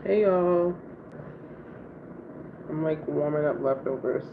Hey y'all, I'm like warming up leftovers.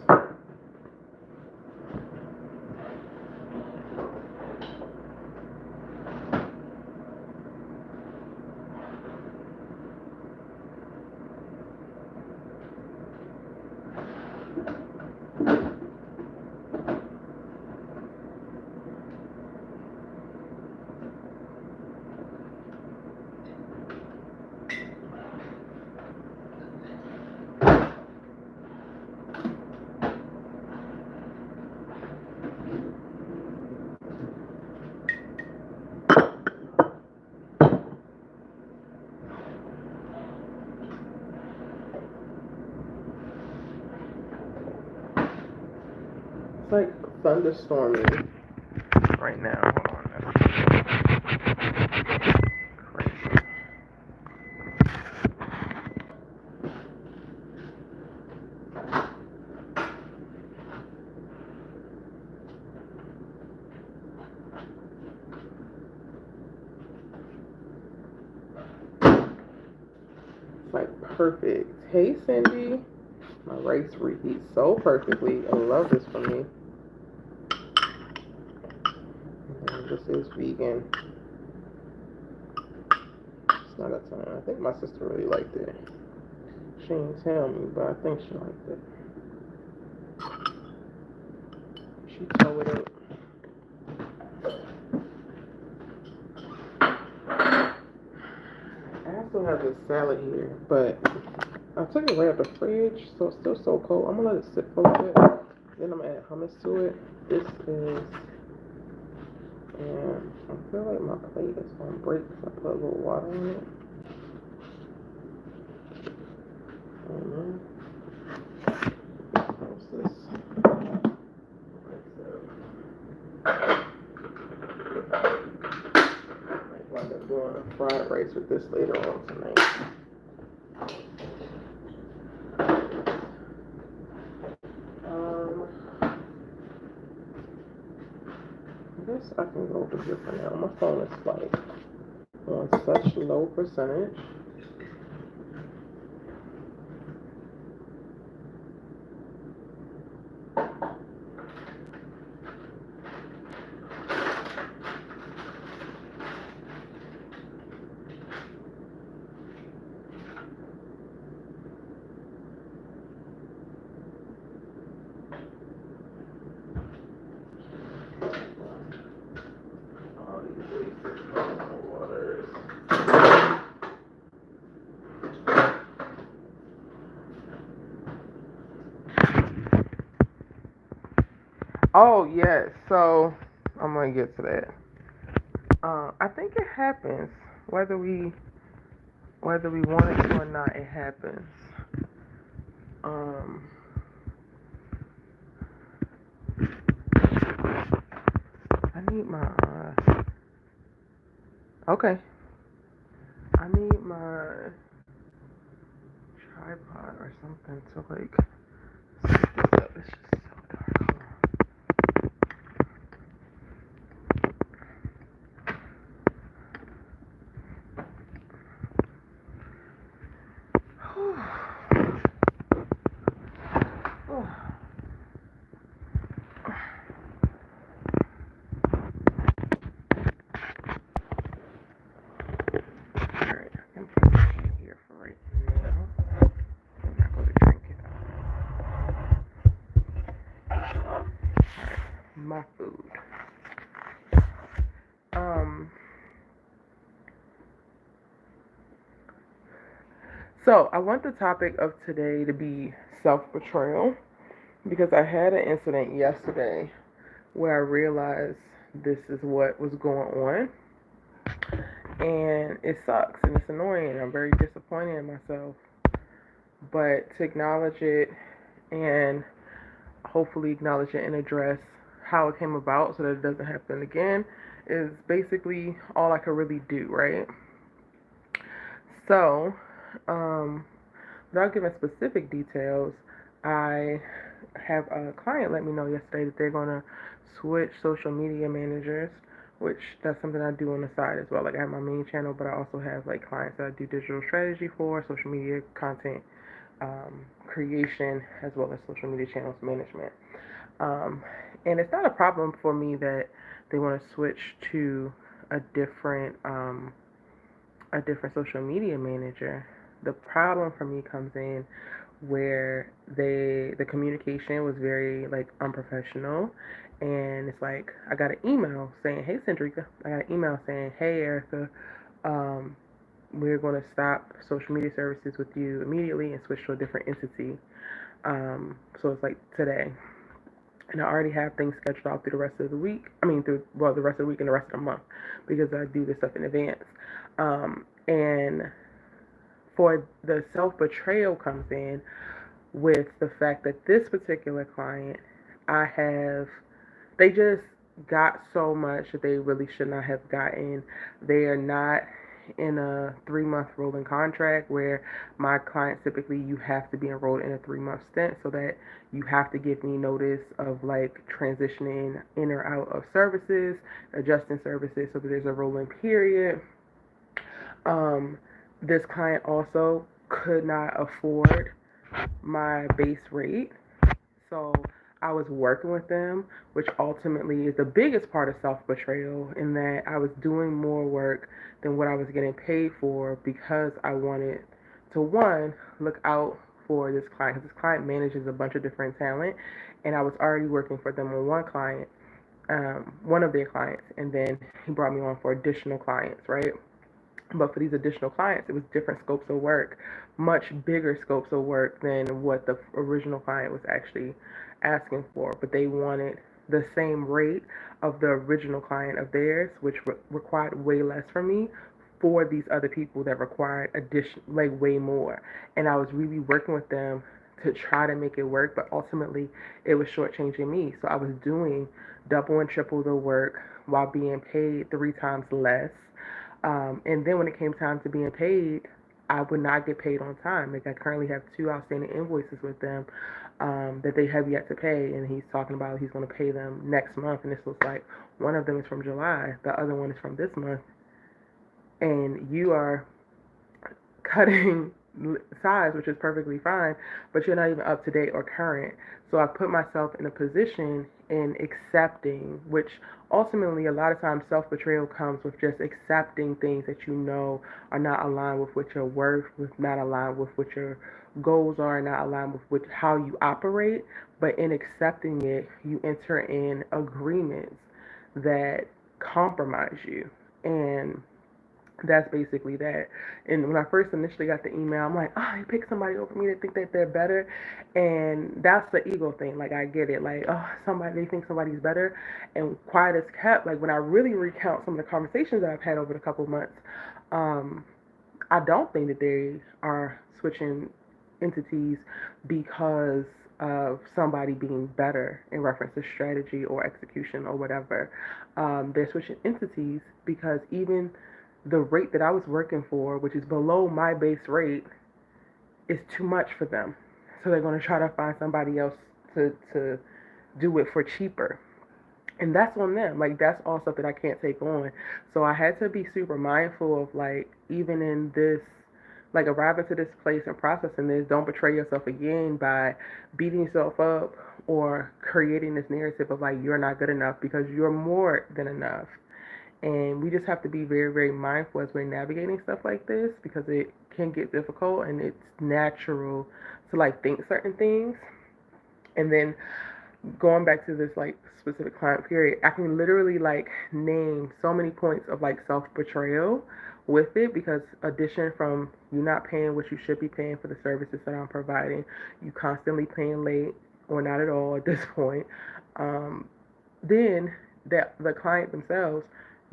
It's like thunderstorming right now. Hold on, that's crazy. It's like perfect. Hey Cindy, my rice reheats so perfectly. I love this for me. And this is vegan. It's not a ton. I think my sister really liked it. She didn't tell me, but I think she liked it. She tore it up. I also have this salad here, but I took it right out the fridge, so it's still so cold. I'm gonna let it sit for a little bit. Then I'm gonna add hummus to it. This is, and I feel like my plate is gonna break because I put a little water on it. What's this? Might wind up doing a fried rice with this later on tonight. I guess I can go over here for now. My phone is like on such low percentage. Oh yes, so I'm gonna get to that. I think it happens whether we want it to or not. It happens. Um, I need my okay. I need my tripod or something to like set this up. It's just so dark. Hold on. Alright, I can put this in here for right now. I'm not going to drink it. Alright, my food. So I want the topic of today to be self-betrayal because I had an incident yesterday where I realized this is what was going on, and it sucks and it's annoying. I'm very disappointed in myself, but to acknowledge it and hopefully acknowledge it and address how it came about so that it doesn't happen again is basically all I could really do, right? So, without giving specific details, I have a client let me know yesterday that they're going to switch social media managers which that's something I do on the side as well. Like I have my main channel, but I also have like clients that I do digital strategy for, social media content creation, as well as social media channels management. Um, and it's not a problem for me that they want to switch to a different um, a different social media manager. The problem for me comes in where the communication was very like unprofessional, and it's like I got an email saying, "Hey Centrica," I got an email saying, "Hey Erica, um, we're going to stop social media services with you immediately and switch to a different entity." So it's like today, and I already have things scheduled out through the rest of the week. I mean, the rest of the week and the rest of the month because I do this stuff in advance. And for the self betrayal comes in with the fact that this particular client, I have, they just got so much that they really should not have gotten. They are not in a 3 month rolling contract where my clients typically you have to be enrolled in a 3 month stint so that you have to give me notice of like transitioning in or out of services, adjusting services so that there's a rolling period. Um, this client also could not afford my base rate. So I was working with them, which ultimately is the biggest part of self betrayal, in that I was doing more work than what I was getting paid for because I wanted to, one, look out for this client. Because this client manages a bunch of different talent, and I was already working for them on one client, one of their clients, and then he brought me on for additional clients, right? But for these additional clients, it was different scopes of work, much bigger scopes of work than what the original client was actually asking for. But they wanted the same rate of the original client of theirs, which required way less from me for these other people that required addition, like way more. And I was really working with them to try to make it work, but ultimately it was shortchanging me. So I was doing double and triple the work while being paid 3 times less. And then when it came time to being paid, I would not get paid on time. Like I currently have 2 outstanding invoices with them that they have yet to pay, and he's talking about he's going to pay them next month. And this looks like one of them is from July, the other one is from this month, and you are cutting size, which is perfectly fine, but you're not even up to date or current. So I put myself in a position in accepting, which ultimately a lot of times self-betrayal comes with just accepting things that you know are not aligned with what you're worth, with not aligned with what your goals are, not aligned with how you operate. But in accepting it, you enter in agreements that compromise you. And that's basically that. And when I first initially got the email, I'm like, oh, they picked somebody over me to think that they're better. And that's the ego thing. Like, I get it. Like, oh, they think somebody's better. And quiet as kept, like, when I really recount some of the conversations that I've had over the couple of months, um, I don't think that they are switching entities because of somebody being better in reference to strategy or execution or whatever. They're switching entities because even the rate that I was working for, which is below my base rate, is too much for them. So they're going to try to find somebody else to do it for cheaper. And that's on them. Like, that's all stuff that I can't take on. So I had to be super mindful of, like, even in this, like, arriving to this place and processing this, don't betray yourself again by beating yourself up or creating this narrative of, like, you're not good enough, because you're more than enough. And we just have to be very, very mindful as we're navigating stuff like this, because it can get difficult and it's natural to like think certain things. And then going back to this like specific client period, I can literally like name so many points of like self betrayal with it, because addition from you not paying what you should be paying for the services that I'm providing, you constantly paying late or not at all at this point. Then that the client themselves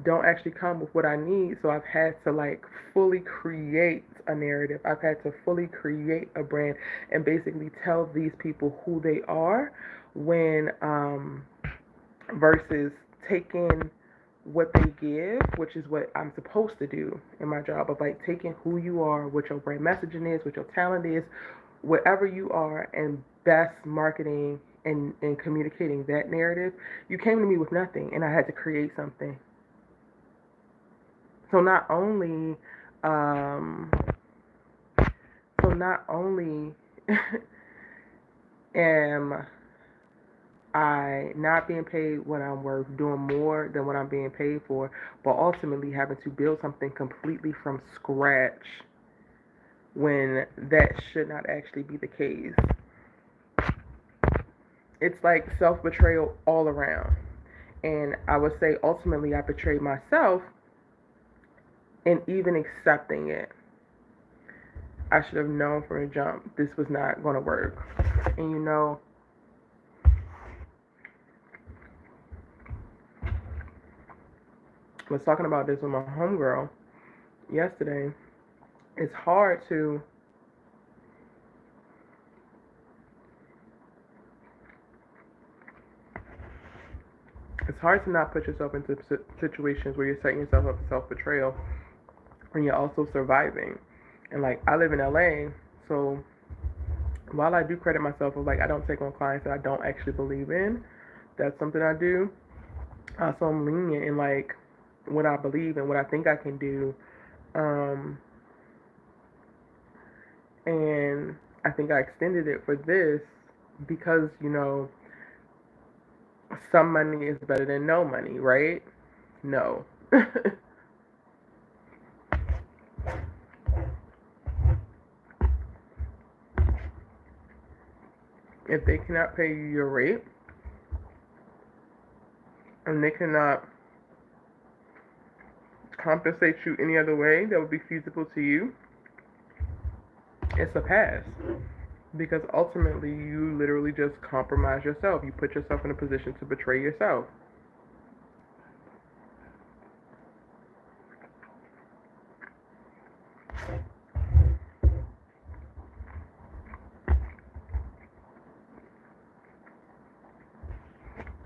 don't actually come with what I need. So I've had to like fully create a narrative. I've had to fully create a brand and basically tell these people who they are, when versus taking what they give, which is what I'm supposed to do in my job, of like taking who you are, what your brand messaging is, what your talent is, whatever you are, and best marketing and communicating that narrative. You came to me with nothing, and I had to create something. So not only, um, so not only am I not being paid what I'm worth, doing more than what I'm being paid for, but ultimately having to build something completely from scratch when that should not actually be the case. It's like self-betrayal all around. And I would say ultimately I betrayed myself in even accepting it. I should have known from the jump this was not going to work. And you know, I was talking about this with my homegirl yesterday. It's hard to not put yourself into situations where you're setting yourself up for self-betrayal when you're also surviving. And like, I live in LA, so while I do credit myself with like I don't take on clients that I don't actually believe in, that's something I do. So I'm lenient in like what I believe and what I think I can do. And I think I extended it for this because, you know, some money is better than no money, right? No. If they cannot pay you your rate and they cannot compensate you any other way that would be feasible to you, it's a pass. Because ultimately, you literally just compromise yourself. You put yourself in a position to betray yourself.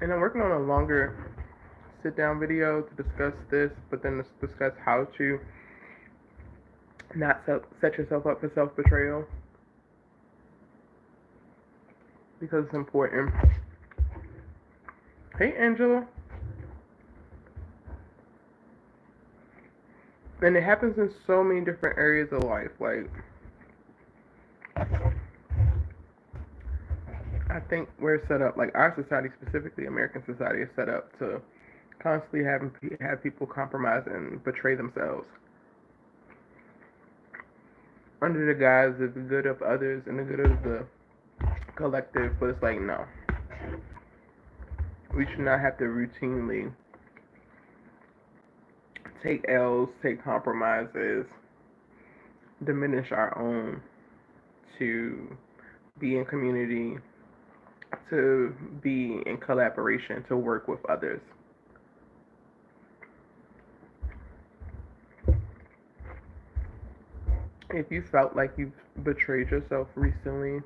And I'm working on a longer sit-down video to discuss this, but then to discuss how to not set yourself up for self-betrayal. Because it's important. Hey, Angela. And it happens in so many different areas of life. Like, I think we're set up, like our society specifically, American society, is set up to constantly have people compromise and betray themselves under the guise of the good of others and the good of the collective. But it's like, no, we should not have to routinely take L's, take compromises, diminish our own to be in community, to be in collaboration, to work with others. If you felt like you've betrayed yourself recently,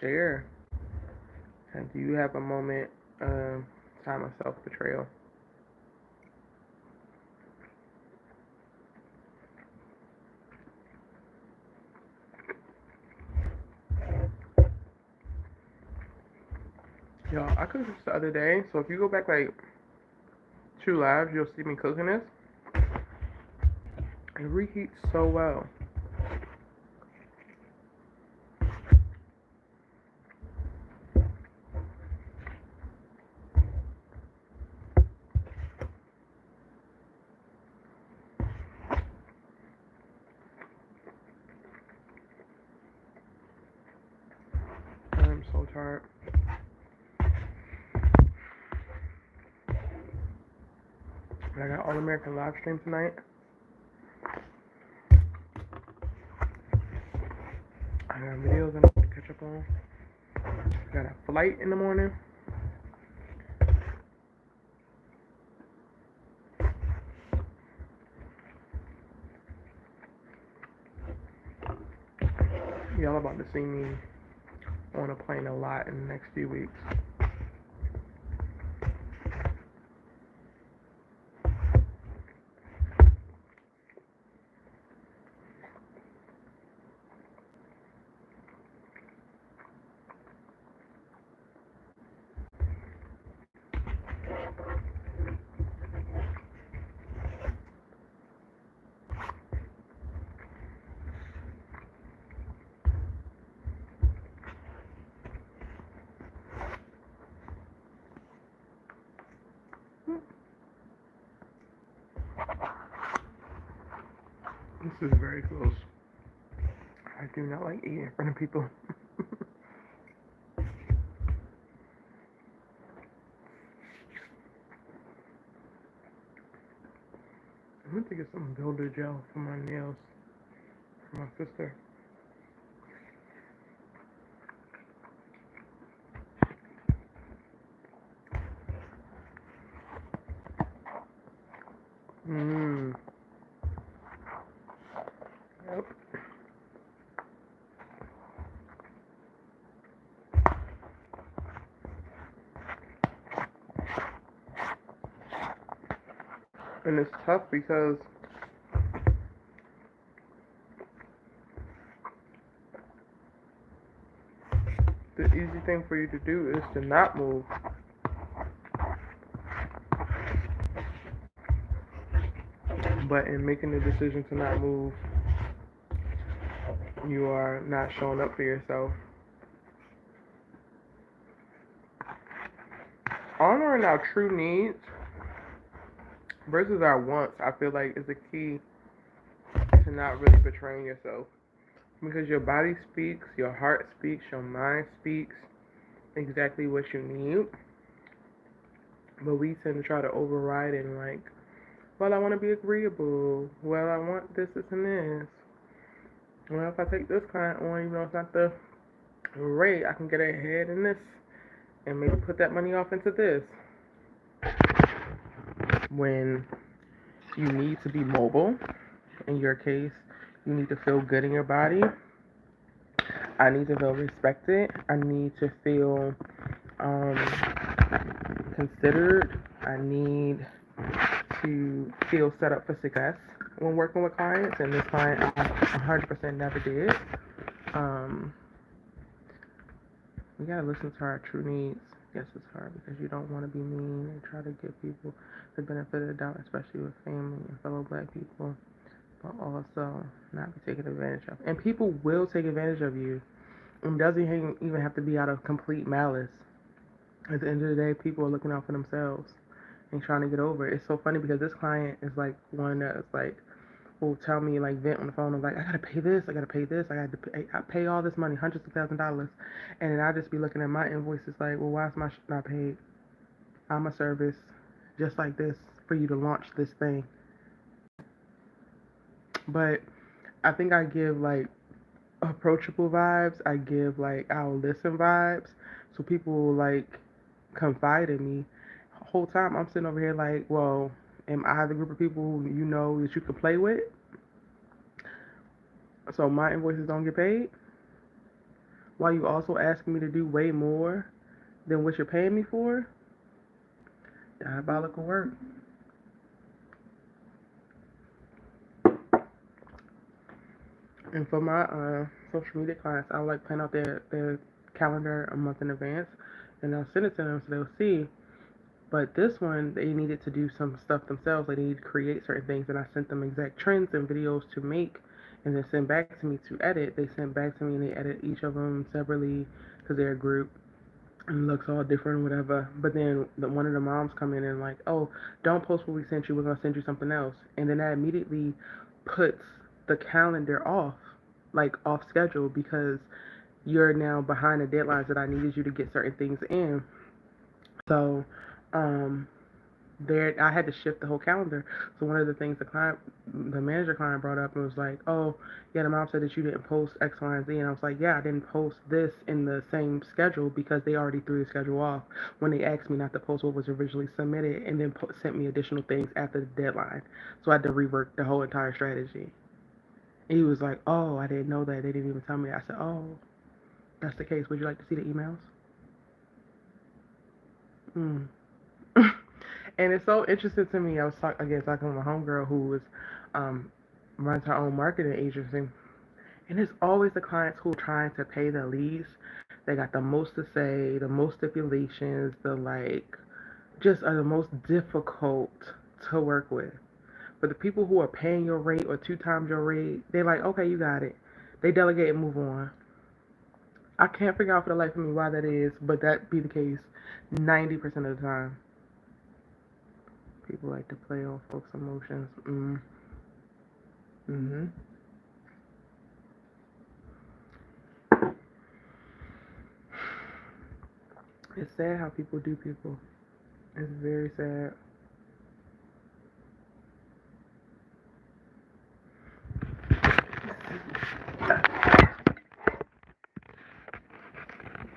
share. And do you have a moment, time of self-betrayal? Y'all, I cooked this the other day, so if you go back like 2 lives, you'll see me cooking this. It reheats so well. I'm so tired. I got All American LiveStream tonight. I got videos I need to catch up on. I got a flight in the morning. Y'all about to see me on a plane a lot in the next few weeks. This is very close. I do not like eating in front of people. I'm going to get some builder gel for my nails for my sister. Mmm. Yep. And it's tough because the easy thing for you to do is to not move. But in making the decision to not move, you are not showing up for yourself. Honoring our true needs versus our wants, I feel like, is the key to not really betraying yourself. Because your body speaks, your heart speaks, your mind speaks exactly what you need. But we tend to try to override it and like, well, I want to be agreeable. Well, I want this, this, and this. Well, if I take this client on, even though it's not the rate, I can get ahead in this and maybe put that money off into this. When you need to be mobile, in your case, you need to feel good in your body. I need to feel respected. I need to feel considered. I need to feel set up for success when working with clients, and this client I 100% never did. We gotta listen to our true needs. Yes, it's hard because you don't want to be mean and try to give people the benefit of the doubt, especially with family and fellow black people, but also not be taken advantage of. And people will take advantage of you. It doesn't even have to be out of complete malice. At the end of the day, people are looking out for themselves and trying to get over it. It's so funny because this client is like one that is like, will tell me, like, vent on the phone of like, I gotta pay this, I pay all this money, hundreds of $1,000s, and then I just be looking at my invoices like, well, why is my shit not paid? I'm a service just like this for you to launch this thing. But I think I give like approachable vibes. I give like I'll listen vibes, so people will like confide in me. The whole time I'm sitting over here like, well, am I the group of people who you know that you could play with? So my invoices don't get paid? While you also asking me to do way more than what you're paying me for? Diabolical work. And for my social media clients, I like plan out their calendar a month in advance, and I'll send it to them so they'll see. But this one, they needed to do some stuff themselves. They needed to create certain things, and I sent them exact trends and videos to make, and then send back to me to edit. They sent back to me, and they edit each of them separately because they're a group and looks all different, whatever. But then one of the moms come in and like, oh, don't post what we sent you. We're gonna send you something else, and then that immediately puts the calendar off, like off schedule, because you're now behind the deadlines that I needed you to get certain things in. So, there I had to shift the whole calendar. So one of the things the manager client brought up and was like, oh, yeah, the mom said that you didn't post X, Y, and Z. And I was like, yeah, I didn't post this in the same schedule because they already threw the schedule off when they asked me not to post what was originally submitted, and then sent me additional things after the deadline. So I had to rework the whole entire strategy. And he was like, oh, I didn't know that. They didn't even tell me. I said, oh, that's the case. Would you like to see the emails? Mm. And it's so interesting to me. I was talking with my homegirl who was runs her own marketing agency, and it's always the clients who are trying to pay the least. They got the most to say, the most stipulations, the like, just are the most difficult to work with. But the people who are paying your rate or 2 times your rate, they're like, okay, you got it. They delegate and move on. I can't figure out for the life of me why that is, but that be the case 90% of the time. People like to play on folks' emotions. Mm-hmm. It's sad how people do people. It's very sad.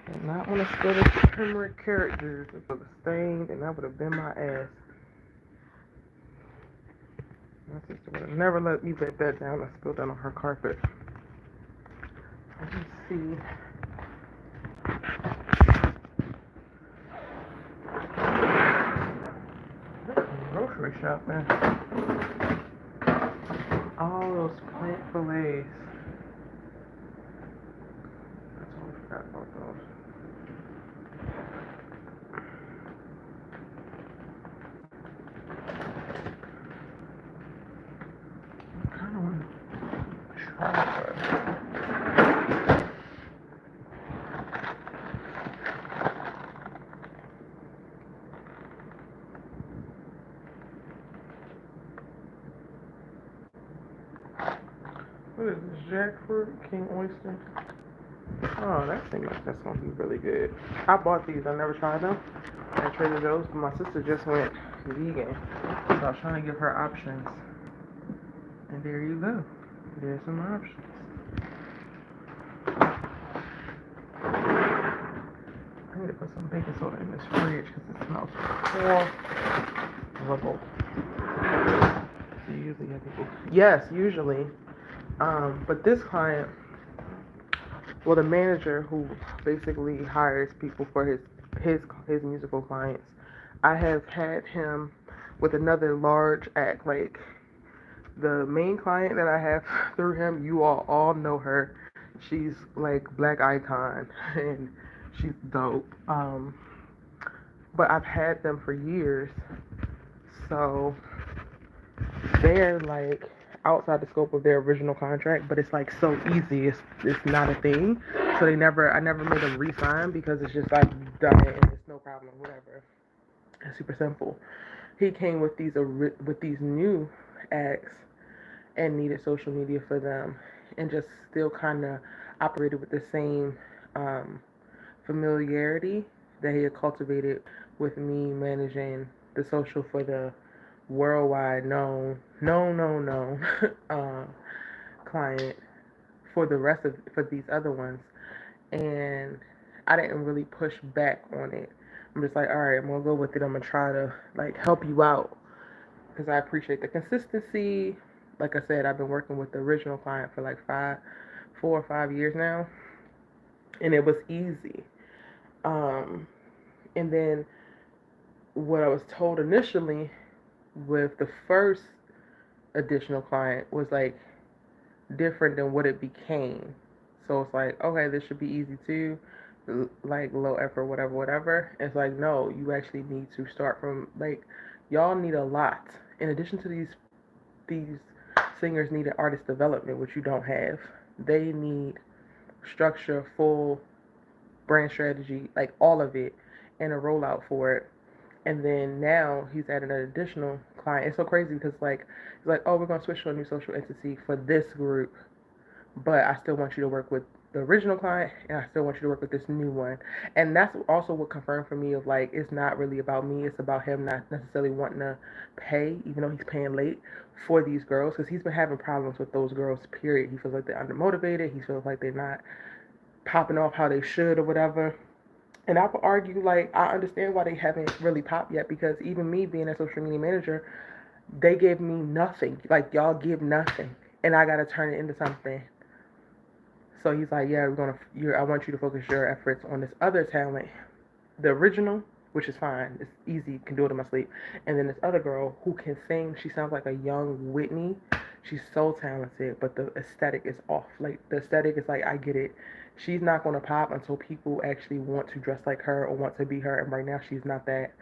And not want to spill the turmeric characters. If it was stained, and that would have been my ass. My sister would have never let me let that down and spilled that on her carpet. Let's see. Grocery shopping. All those plant fillets. I totally forgot about those. I kind of want to try it. What is this? Jackfruit, king oyster. Oh, that seems like that's gonna be really good. I bought these. I never tried them at Trader Joe's, but my sister just went vegan, so I was trying to give her options. And there you go. There's some options. I need to put some baking soda in this fridge because it smells horrible. So usually I think yes, usually. But this client, well, the manager who basically hires people for his musical clients, I have had him with another large act. Like the main client that I have through him, you all know her. She's like black icon and she's dope. But I've had them for years, so they're like outside the scope of their original contract, but it's like so easy. It's not a thing. So I never made them re-sign because it's just I've done it and it's no problem, whatever. It's super simple. He came with these new acts and needed social media for them, and just still kind of operated with the same familiarity that he had cultivated with me managing the social for the worldwide known client for the rest of for these other ones. And I didn't really push back on it. I'm just like, all right, I'm gonna go with it. I'm gonna try to like help you out because I appreciate the consistency. Like I said, I've been working with the original client for like 4 or 5 years now, and it was easy. And then what I was told initially with the first additional client was like different than what it became. So it's like, okay, this should be easy too, like low effort, whatever. It's like, no, you actually need to start from like, y'all need a lot. In addition to these singers need an artist development, which you don't have. They need structure, full brand strategy, like all of it, and a rollout for it. And then now he's added an additional client. It's so crazy because like it's like, oh, we're gonna switch to a new social entity for this group, but I still want you to work with the original client, and I still want you to work with this new one. And that's also what confirmed for me of like it's not really about me. It's about him not necessarily wanting to pay, even though he's paying late for these girls, because he's been having problems with those girls. Period. He feels like they're undermotivated. He feels like they're not popping off how they should or whatever. And I would argue, like, I understand why they haven't really popped yet because even me being a social media manager, they give me nothing. Like, y'all give nothing. And I got to turn it into something. So he's like, yeah, I want you to focus your efforts on this other talent, the original, which is fine. It's easy. Can do it in my sleep. And then this other girl who can sing. She sounds like a young Whitney. She's so talented, but the aesthetic is off. Like, the aesthetic is like, I get it. She's not going to pop until people actually want to dress like her or want to be her. And right now, she's not that.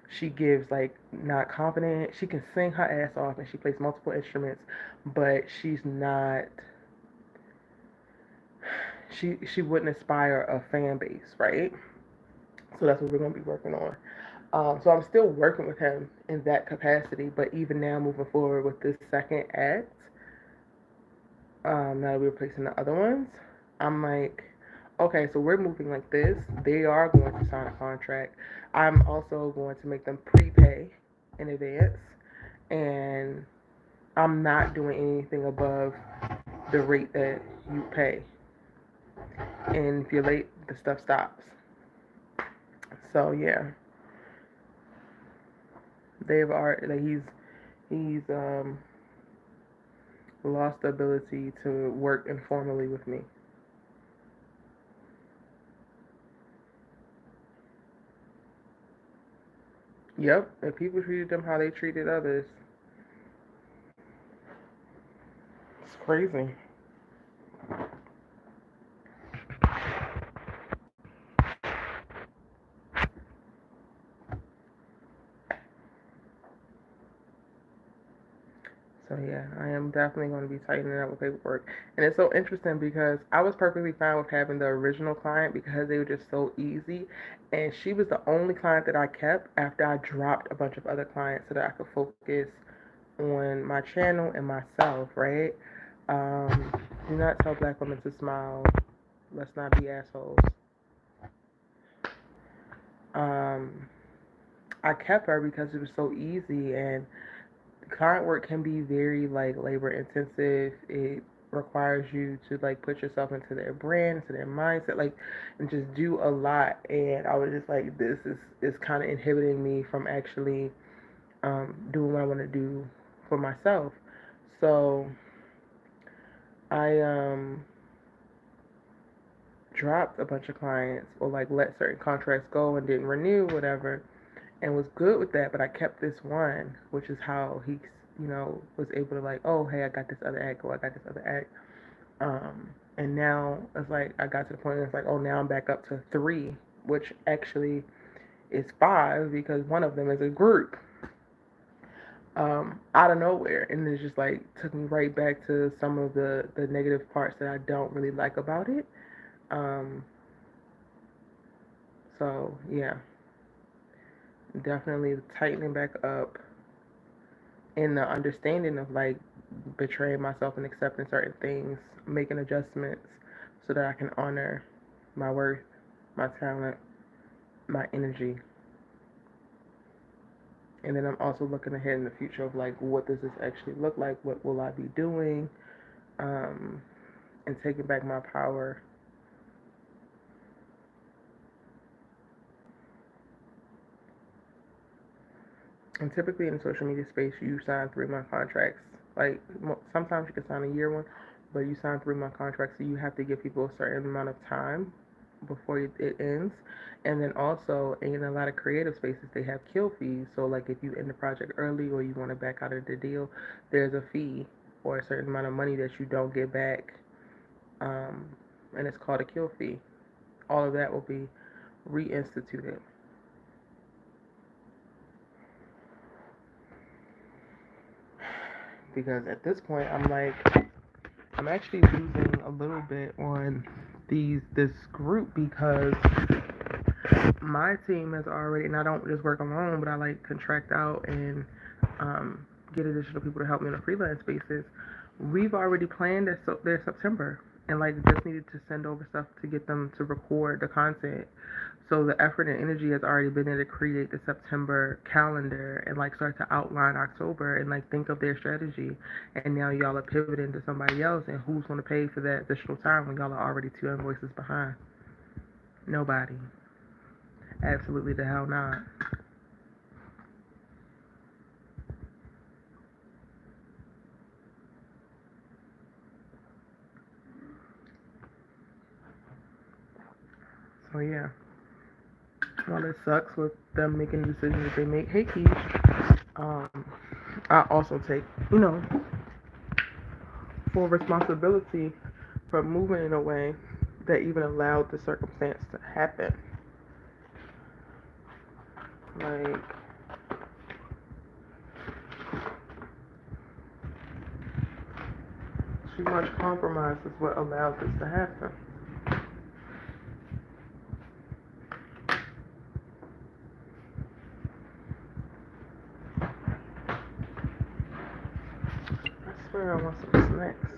She gives, like, not confident. She can sing her ass off and she plays multiple instruments, but she's not. She wouldn't inspire a fan base, right? So that's what we're going to be working on. So I'm still working with him in that capacity, but even now moving forward with this second act, now that we're replacing the other ones, I'm like, okay, so we're moving like this. They are going to sign a contract. I'm also going to make them prepay in advance, and I'm not doing anything above the rate that you pay. And if you're late, the stuff stops. So yeah, they've already like, he's lost the ability to work informally with me. Yep, if people treated them how they treated others, it's crazy. So yeah, I am definitely going to be tightening up with paperwork. And it's so interesting because I was perfectly fine with having the original client because they were just so easy. And she was the only client that I kept after I dropped a bunch of other clients so that I could focus on my channel and myself, right? Um, do not tell black women to smile. Let's not be assholes. Um, I kept her because it was so easy, and client work can be very like labor intensive. It requires you to like put yourself into their brand, into their mindset, like, and just do a lot. And I was just like, this is kind of inhibiting me from actually doing what I want to do for myself. So I dropped a bunch of clients or like let certain contracts go and didn't renew, whatever, and was good with that. But I kept this one, which is how he, was able to like, oh, hey, I got this other act, or I got this other act. And now it's like I got to the point where it's like, oh, now I'm back up to three, which actually is five because one of them is a group. Out of nowhere, and it just like took me right back to some of the negative parts that I don't really like about it. Um, so yeah, definitely tightening back up in the understanding of like betraying myself and accepting certain things, making adjustments so that I can honor my worth, my talent, my energy. And then I'm also looking ahead in the future of like, what does this actually look like? What will I be doing? Um, and taking back my power. And typically in the social media space, you sign 3 month contracts. Like sometimes you can sign a year one, but you sign 3 month contracts, so you have to give people a certain amount of time before it ends. And then also in a lot of creative spaces, they have kill fees. So like if you end the project early or you want to back out of the deal, there's a fee or a certain amount of money that you don't get back, um, and it's called a kill fee. All of that will be reinstituted. Because at this point, I'm actually losing a little bit on this group because my team has already, and I don't just work alone, but I like contract out and get additional people to help me on a freelance basis. We've already planned their September, and like just needed to send over stuff to get them to record the content. So the effort and energy has already been there to create the September calendar and like start to outline October and like think of their strategy. And now y'all are pivoting to somebody else, and who's going to pay for that additional time when y'all are already 2 invoices behind? Nobody. Absolutely the hell not. So yeah, while it sucks with them making the decisions that they make, hey Keish, I also take, full responsibility for moving in a way that even allowed the circumstance to happen. Like, too much compromise is what allowed this to happen. I swear I want some snacks.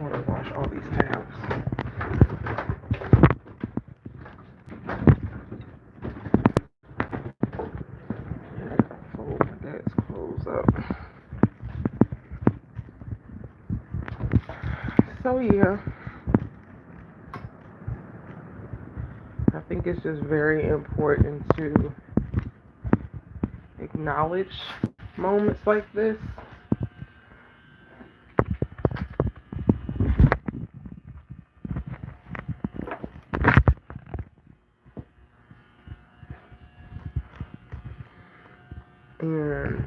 want to wash all these tabs. Yeah, I gotta fold my dad's clothes up. So yeah, I think it's just very important to acknowledge moments like this. And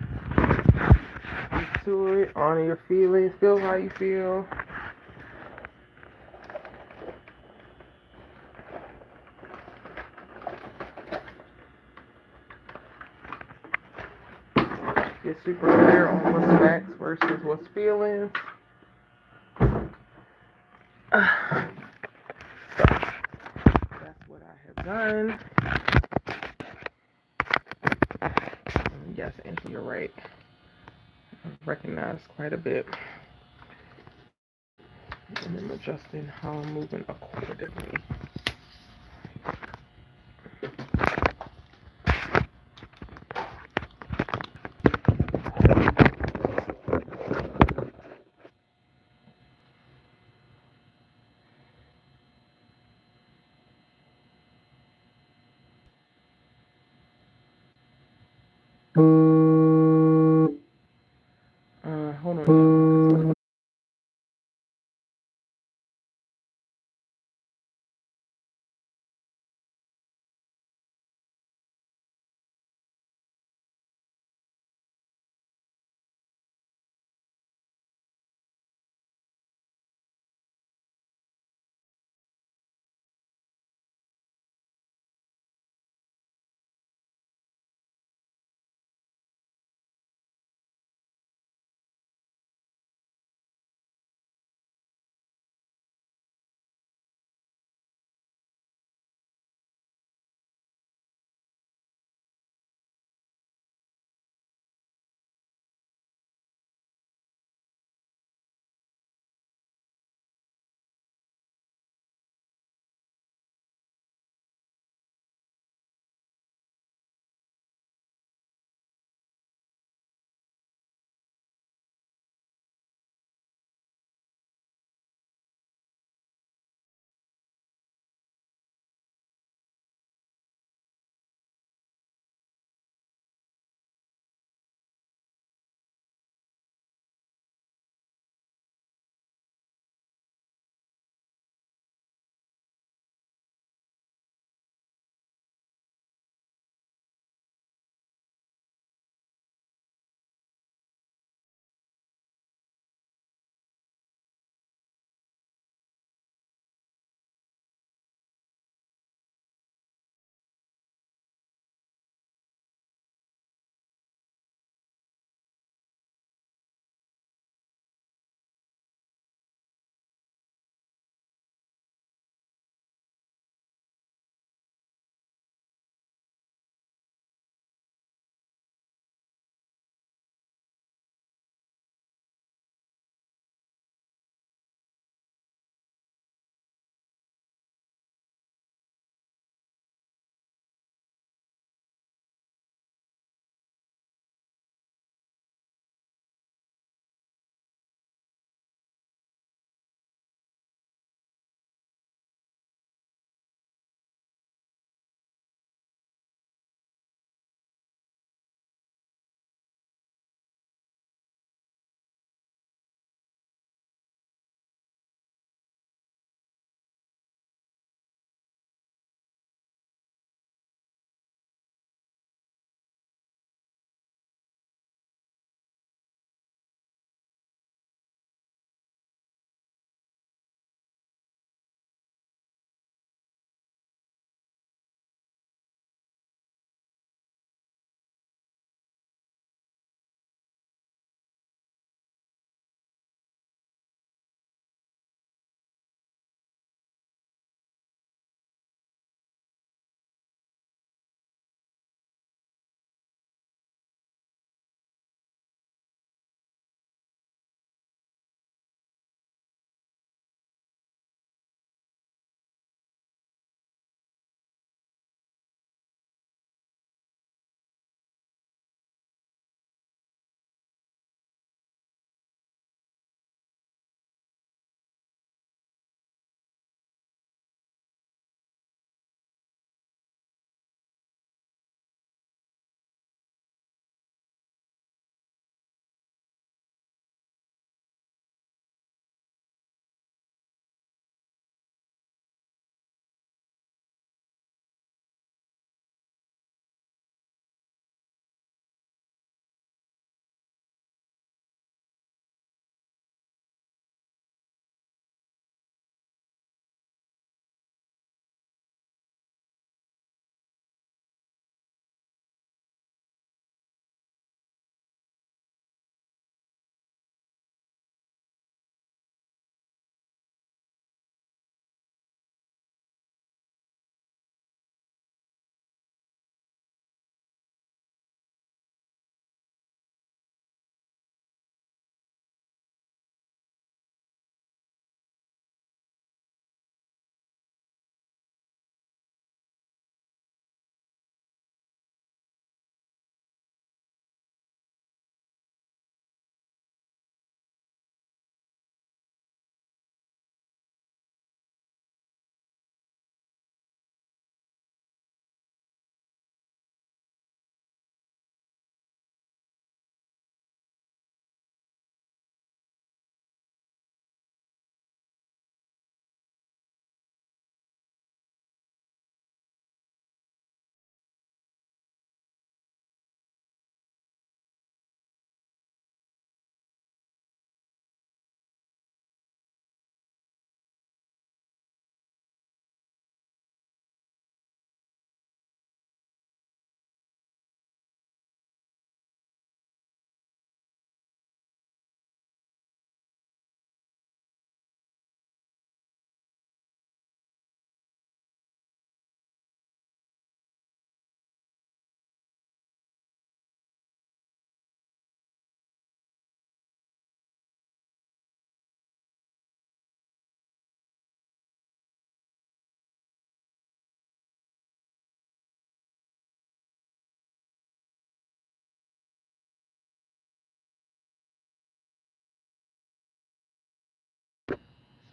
get to it, honor your feelings, feel how you feel. Get super clear on what's facts versus what's feelings. So that's what I have done. And yes, Angela, you're right. I recognize quite a bit. And I'm adjusting how I'm moving accordingly. Hold on.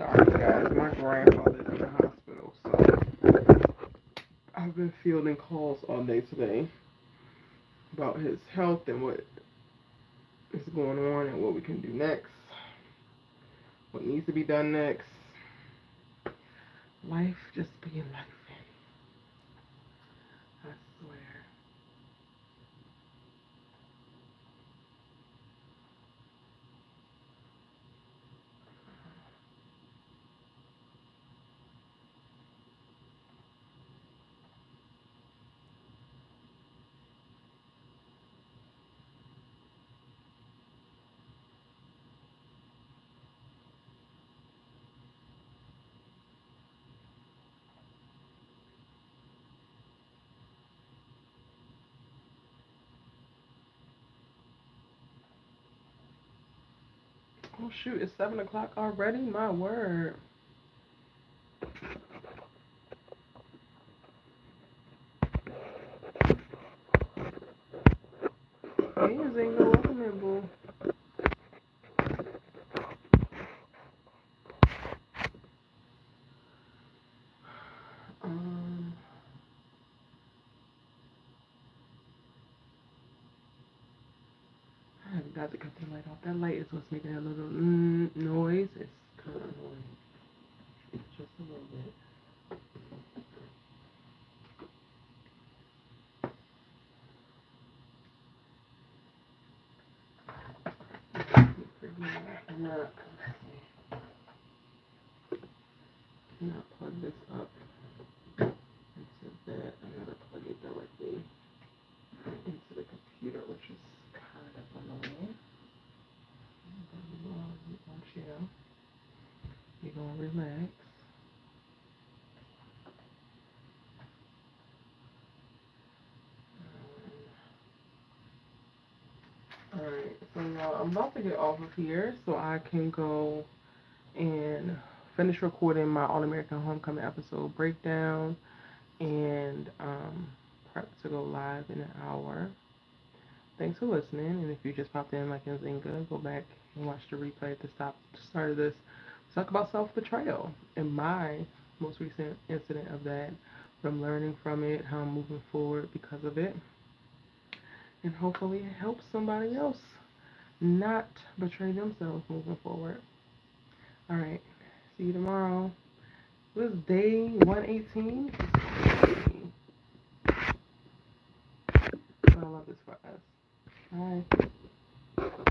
Sorry, guys. My grandfather's in the hospital, so I've been fielding calls all day today about his health and what is going on and what we can do next, what needs to be done next. Life just being life. I swear. Oh shoot, it's 7 o'clock already? My word. Hey, Zinga, welcome in, boo. I have got to cut the light off. That light is what's making that little noise. It's kind of annoying. Just a little bit. Not plug this up into that. I'm gonna plug it directly into the computer, which is kind of annoying. Chill. You're gonna relax. Alright, so I'm about to get off of here so I can go and finish recording my All American Homecoming episode breakdown and prep to go live in an hour. Thanks for listening, and if you just popped in like Nzinga, go back and watch the replay at the start of this. Talk about self-betrayal and my most recent incident of that, what I'm learning from it, how I'm moving forward because of it, and hopefully it helps somebody else not betray themselves moving forward. Alright, see you tomorrow. This is day 118. I love this for us. Bye.